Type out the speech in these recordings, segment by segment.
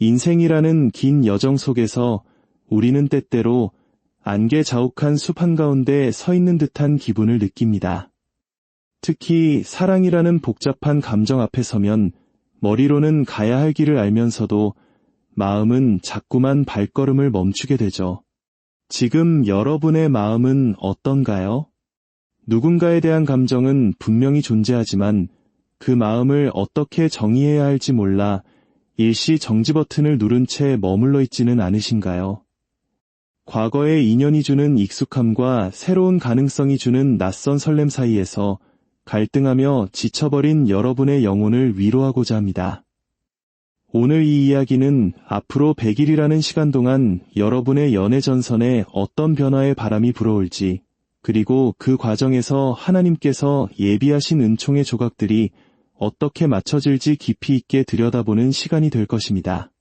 인생이라는 긴 여정 속에서 우리는 때때로 안개 자욱한 숲 한가운데 서 있는 듯한 기분을 느낍니다. 특히 사랑이라는 복잡한 감정 앞에 서면 머리로는 가야 할 길을 알면서도 마음은 자꾸만 발걸음을 멈추게 되죠. 지금 여러분의 마음은 어떤가요? 누군가에 대한 감정은 분명히 존재하지만 그 마음을 어떻게 정의해야 할지 몰라 일시 정지 버튼을 누른 채 머물러 있지는 않으신가요? 과거의 인연이 주는 익숙함과 새로운 가능성이 주는 낯선 설렘 사이에서 갈등하며 지쳐버린 여러분의 영혼을 위로하고자 합니다. 오늘 이 이야기는 앞으로 100일이라는 시간 동안 여러분의 연애 전선에 어떤 변화의 바람이 불어올지, 그리고 그 과정에서 하나님께서 예비하신 은총의 조각들이 어떻게 맞춰질지 깊이 있게 들여다보는 시간이 될 것입니다.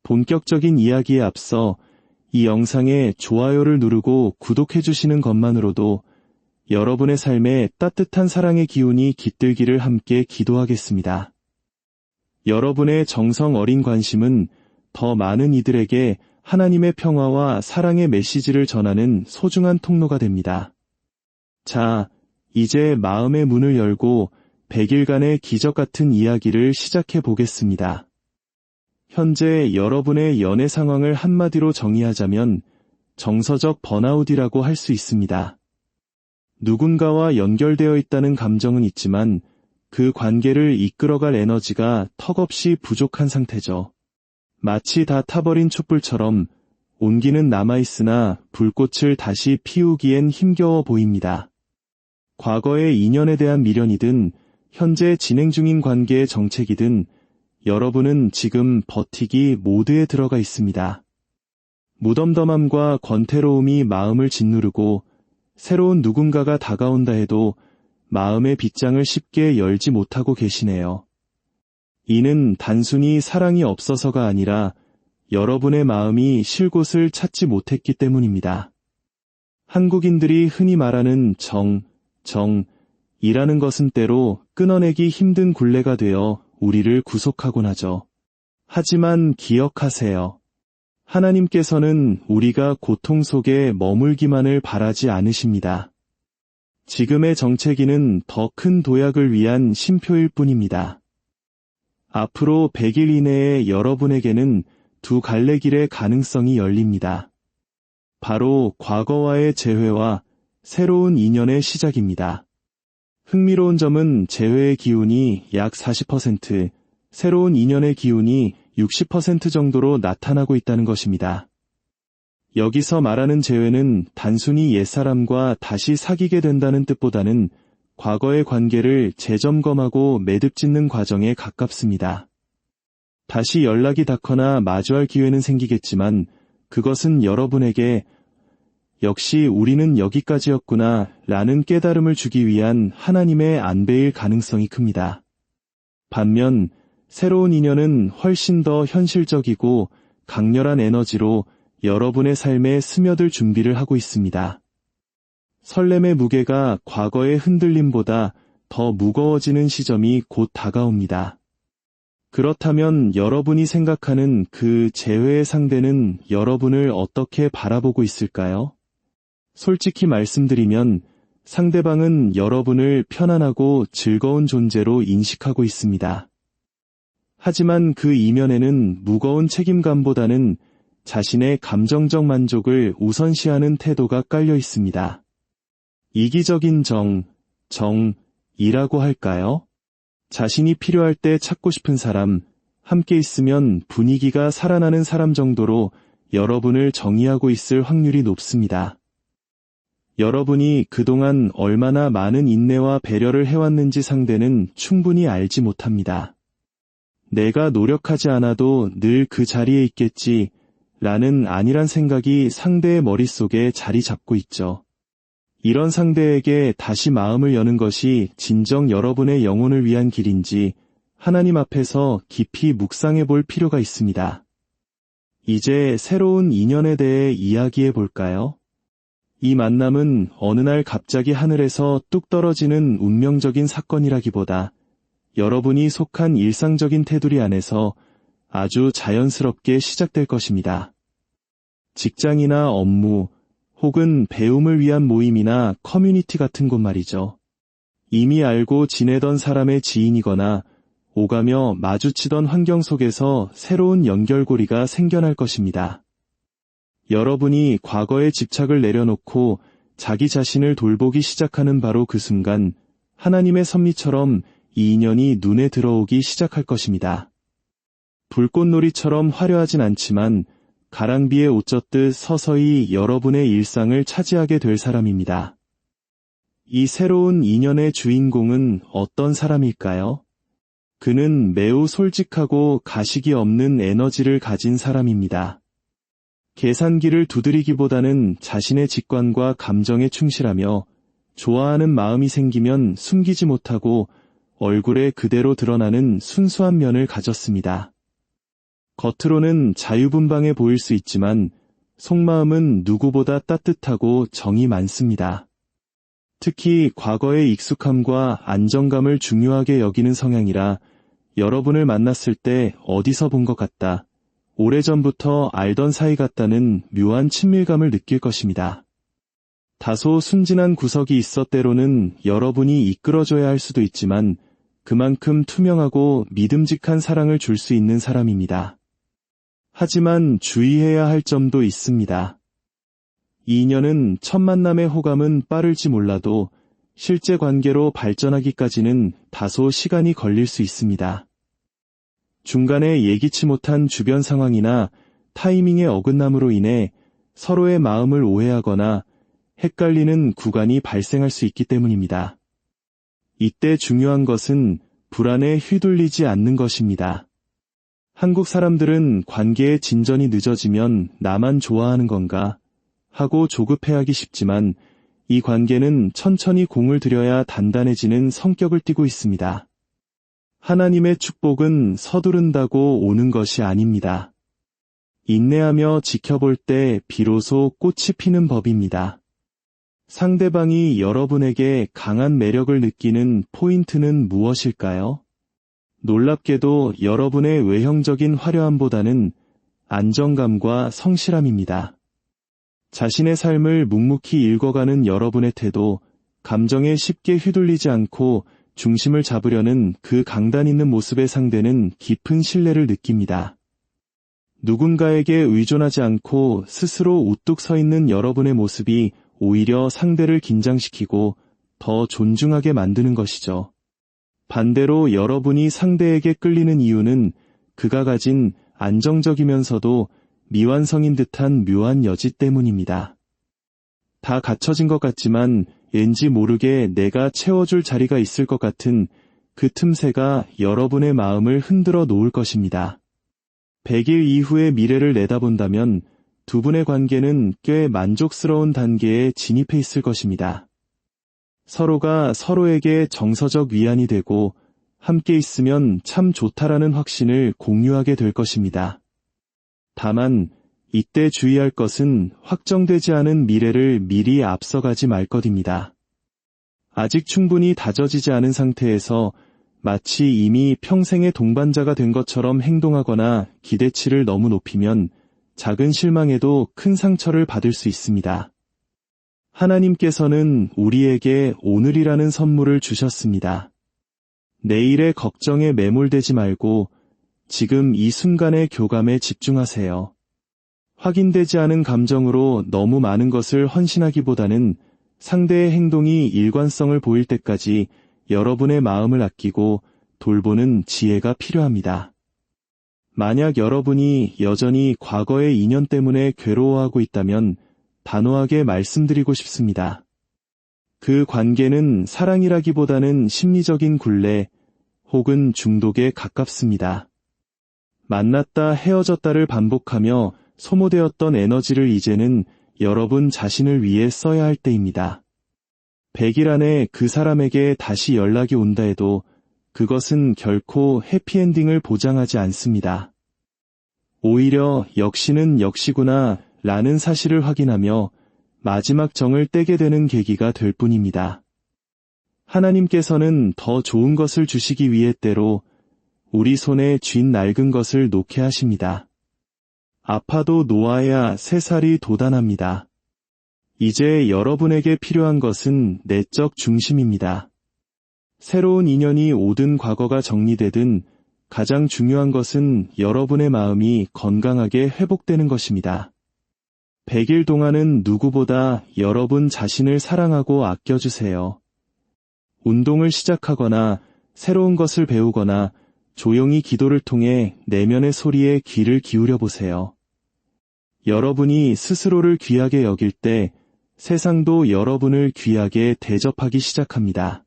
본격적인 이야기에 앞서 이 영상에 좋아요를 누르고 구독해주시는 것만으로도 여러분의 삶에 따뜻한 사랑의 기운이 깃들기를 함께 기도하겠습니다. 여러분의 정성 어린 관심은 더 많은 이들에게 하나님의 평화와 사랑의 메시지를 전하는 소중한 통로가 됩니다. 자, 이제 마음의 문을 열고 100일간의 기적 같은 이야기를 시작해 보겠습니다. 현재 여러분의 연애 상황을 한마디로 정의하자면 정서적 번아웃이라고 할 수 있습니다. 누군가와 연결되어 있다는 감정은 있지만 그 관계를 이끌어갈 에너지가 턱없이 부족한 상태죠. 마치 다 타버린 촛불처럼 온기는 남아있으나 불꽃을 다시 피우기엔 힘겨워 보입니다. 과거의 인연에 대한 미련이든 현재 진행 중인 관계의 정책이든 여러분은 지금 버티기 모드에 들어가 있습니다. 무덤덤함과 권태로움이 마음을 짓누르고 새로운 누군가가 다가온다 해도 마음의 빗장을 쉽게 열지 못하고 계시네요. 이는 단순히 사랑이 없어서가 아니라 여러분의 마음이 쉴 곳을 찾지 못했기 때문입니다. 한국인들이 흔히 말하는 정이라는 것은 때로 끊어내기 힘든 굴레가 되어 우리를 구속하곤 하죠. 하지만 기억하세요. 하나님께서는 우리가 고통 속에 머물기만을 바라지 않으십니다. 지금의 정체기는 더 큰 도약을 위한 쉼표일 뿐입니다. 앞으로 100일 이내에 여러분에게는 두 갈래 길의 가능성이 열립니다. 바로 과거와의 재회와 새로운 인연의 시작입니다. 흥미로운 점은 재회의 기운이 약 40%, 새로운 인연의 기운이 60% 정도로 나타나고 있다는 것입니다. 여기서 말하는 재회는 단순히 옛사람과 다시 사귀게 된다는 뜻보다는 과거의 관계를 재점검하고 매듭짓는 과정에 가깝습니다. 다시 연락이 닿거나 마주할 기회는 생기겠지만 그것은 여러분에게 역시 우리는 여기까지였구나 라는 깨달음을 주기 위한 하나님의 안배일 가능성이 큽니다. 반면 새로운 인연은 훨씬 더 현실적이고 강렬한 에너지로 여러분의 삶에 스며들 준비를 하고 있습니다. 설렘의 무게가 과거의 흔들림보다 더 무거워지는 시점이 곧 다가옵니다. 그렇다면 여러분이 생각하는 그 재회의 상대는 여러분을 어떻게 바라보고 있을까요? 솔직히 말씀드리면 상대방은 여러분을 편안하고 즐거운 존재로 인식하고 있습니다. 하지만 그 이면에는 무거운 책임감보다는 자신의 감정적 만족을 우선시하는 태도가 깔려 있습니다. 이기적인 정이라고 할까요? 자신이 필요할 때 찾고 싶은 사람, 함께 있으면 분위기가 살아나는 사람 정도로 여러분을 정의하고 있을 확률이 높습니다. 여러분이 그동안 얼마나 많은 인내와 배려를 해왔는지 상대는 충분히 알지 못합니다. 내가 노력하지 않아도 늘 그 자리에 있겠지 라는 안일한 생각이 상대의 머릿속에 자리 잡고 있죠. 이런 상대에게 다시 마음을 여는 것이 진정 여러분의 영혼을 위한 길인지 하나님 앞에서 깊이 묵상해 볼 필요가 있습니다. 이제 새로운 인연에 대해 이야기해 볼까요? 이 만남은 어느 날 갑자기 하늘에서 뚝 떨어지는 운명적인 사건이라기보다 여러분이 속한 일상적인 테두리 안에서 아주 자연스럽게 시작될 것입니다. 직장이나 업무, 혹은 배움을 위한 모임이나 커뮤니티 같은 곳 말이죠. 이미 알고 지내던 사람의 지인이거나 오가며 마주치던 환경 속에서 새로운 연결고리가 생겨날 것입니다. 여러분이 과거의 집착을 내려놓고 자기 자신을 돌보기 시작하는 바로 그 순간 하나님의 섭리처럼 이 인연이 눈에 들어오기 시작할 것입니다. 불꽃놀이처럼 화려하진 않지만 가랑비에 옷 젖듯 서서히 여러분의 일상을 차지하게 될 사람입니다. 이 새로운 인연의 주인공은 어떤 사람일까요? 그는 매우 솔직하고 가식이 없는 에너지를 가진 사람입니다. 계산기를 두드리기보다는 자신의 직관과 감정에 충실하며 좋아하는 마음이 생기면 숨기지 못하고 얼굴에 그대로 드러나는 순수한 면을 가졌습니다. 겉으로는 자유분방해 보일 수 있지만 속마음은 누구보다 따뜻하고 정이 많습니다. 특히 과거의 익숙함과 안정감을 중요하게 여기는 성향이라 여러분을 만났을 때 어디서 본 것 같다, 오래전부터 알던 사이 같다는 묘한 친밀감을 느낄 것입니다. 다소 순진한 구석이 있어 때로는 여러분이 이끌어줘야 할 수도 있지만 그만큼 투명하고 믿음직한 사랑을 줄 수 있는 사람입니다. 하지만 주의해야 할 점도 있습니다. 이 인연은 첫 만남의 호감은 빠를지 몰라도 실제 관계로 발전하기까지는 다소 시간이 걸릴 수 있습니다. 중간에 예기치 못한 주변 상황이나 타이밍의 어긋남으로 인해 서로의 마음을 오해하거나 헷갈리는 구간이 발생할 수 있기 때문입니다. 이때 중요한 것은 불안에 휘둘리지 않는 것입니다. 한국 사람들은 관계의 진전이 늦어지면 나만 좋아하는 건가 하고 조급해하기 쉽지만 이 관계는 천천히 공을 들여야 단단해지는 성격을 띠고 있습니다. 하나님의 축복은 서두른다고 오는 것이 아닙니다. 인내하며 지켜볼 때 비로소 꽃이 피는 법입니다. 상대방이 여러분에게 강한 매력을 느끼는 포인트는 무엇일까요? 놀랍게도 여러분의 외형적인 화려함보다는 안정감과 성실함입니다. 자신의 삶을 묵묵히 읽어가는 여러분의 태도, 감정에 쉽게 휘둘리지 않고 중심을 잡으려는 그 강단 있는 모습의 상대는 깊은 신뢰를 느낍니다. 누군가에게 의존하지 않고 스스로 우뚝 서 있는 여러분의 모습이 오히려 상대를 긴장시키고 더 존중하게 만드는 것이죠. 반대로 여러분이 상대에게 끌리는 이유는 그가 가진 안정적이면서도 미완성인 듯한 묘한 여지 때문입니다. 다 갖춰진 것 같지만 왠지 모르게 내가 채워줄 자리가 있을 것 같은 그 틈새가 여러분의 마음을 흔들어 놓을 것입니다. 100일 이후의 미래를 내다본다면 두 분의 관계는 꽤 만족스러운 단계에 진입해 있을 것입니다. 서로가 서로에게 정서적 위안이 되고 함께 있으면 참 좋다라는 확신을 공유하게 될 것입니다. 다만 이때 주의할 것은 확정되지 않은 미래를 미리 앞서가지 말 것입니다. 아직 충분히 다져지지 않은 상태에서 마치 이미 평생의 동반자가 된 것처럼 행동하거나 기대치를 너무 높이면 작은 실망에도 큰 상처를 받을 수 있습니다. 하나님께서는 우리에게 오늘이라는 선물을 주셨습니다. 내일의 걱정에 매몰되지 말고 지금 이 순간의 교감에 집중하세요. 확인되지 않은 감정으로 너무 많은 것을 헌신하기보다는 상대의 행동이 일관성을 보일 때까지 여러분의 마음을 아끼고 돌보는 지혜가 필요합니다. 만약 여러분이 여전히 과거의 인연 때문에 괴로워하고 있다면 단호하게 말씀드리고 싶습니다. 그 관계는 사랑이라기보다는 심리적인 굴레 혹은 중독에 가깝습니다. 만났다 헤어졌다를 반복하며 소모되었던 에너지를 이제는 여러분 자신을 위해 써야 할 때입니다. 100일 안에 그 사람에게 다시 연락이 온다 해도 그것은 결코 해피엔딩을 보장하지 않습니다. 오히려 역시는 역시구나 라는 사실을 확인하며 마지막 정을 떼게 되는 계기가 될 뿐입니다. 하나님께서는 더 좋은 것을 주시기 위해 때로 우리 손에 쥔 낡은 것을 놓게 하십니다. 아파도 놓아야 새살이 돋아납니다. 이제 여러분에게 필요한 것은 내적 중심입니다. 새로운 인연이 오든 과거가 정리되든 가장 중요한 것은 여러분의 마음이 건강하게 회복되는 것입니다. 100일 동안은 누구보다 여러분 자신을 사랑하고 아껴주세요. 운동을 시작하거나 새로운 것을 배우거나 조용히 기도를 통해 내면의 소리에 귀를 기울여 보세요. 여러분이 스스로를 귀하게 여길 때 세상도 여러분을 귀하게 대접하기 시작합니다.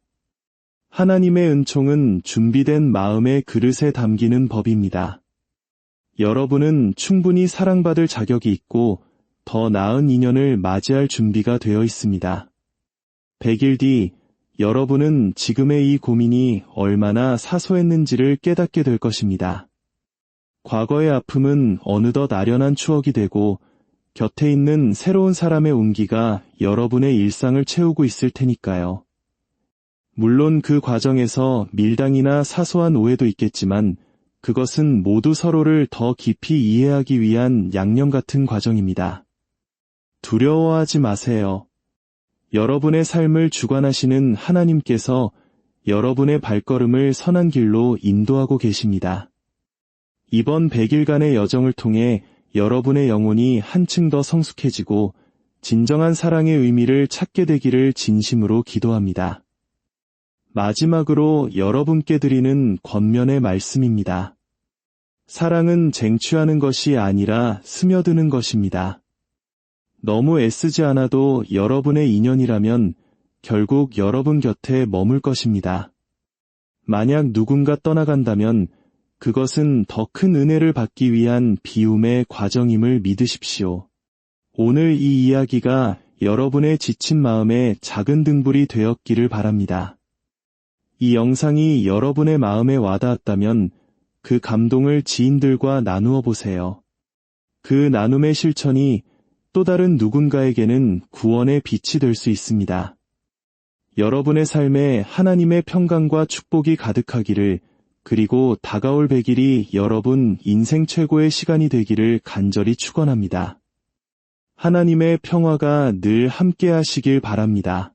하나님의 은총은 준비된 마음의 그릇에 담기는 법입니다. 여러분은 충분히 사랑받을 자격이 있고 더 나은 인연을 맞이할 준비가 되어 있습니다. 100일 뒤 여러분은 지금의 이 고민이 얼마나 사소했는지를 깨닫게 될 것입니다. 과거의 아픔은 어느덧 아련한 추억이 되고 곁에 있는 새로운 사람의 온기가 여러분의 일상을 채우고 있을 테니까요. 물론 그 과정에서 밀당이나 사소한 오해도 있겠지만 그것은 모두 서로를 더 깊이 이해하기 위한 양념 같은 과정입니다. 두려워하지 마세요. 여러분의 삶을 주관하시는 하나님께서 여러분의 발걸음을 선한 길로 인도하고 계십니다. 이번 100일간의 여정을 통해 여러분의 영혼이 한층 더 성숙해지고 진정한 사랑의 의미를 찾게 되기를 진심으로 기도합니다. 마지막으로 여러분께 드리는 권면의 말씀입니다. 사랑은 쟁취하는 것이 아니라 스며드는 것입니다. 너무 애쓰지 않아도 여러분의 인연이라면 결국 여러분 곁에 머물 것입니다. 만약 누군가 떠나간다면 그것은 더 큰 은혜를 받기 위한 비움의 과정임을 믿으십시오. 오늘 이 이야기가 여러분의 지친 마음에 작은 등불이 되었기를 바랍니다. 이 영상이 여러분의 마음에 와닿았다면 그 감동을 지인들과 나누어 보세요. 그 나눔의 실천이 또 다른 누군가에게는 구원의 빛이 될 수 있습니다. 여러분의 삶에 하나님의 평강과 축복이 가득하기를, 그리고 다가올 100일이 여러분 인생 최고의 시간이 되기를 간절히 축원합니다. 하나님의 평화가 늘 함께 하시길 바랍니다.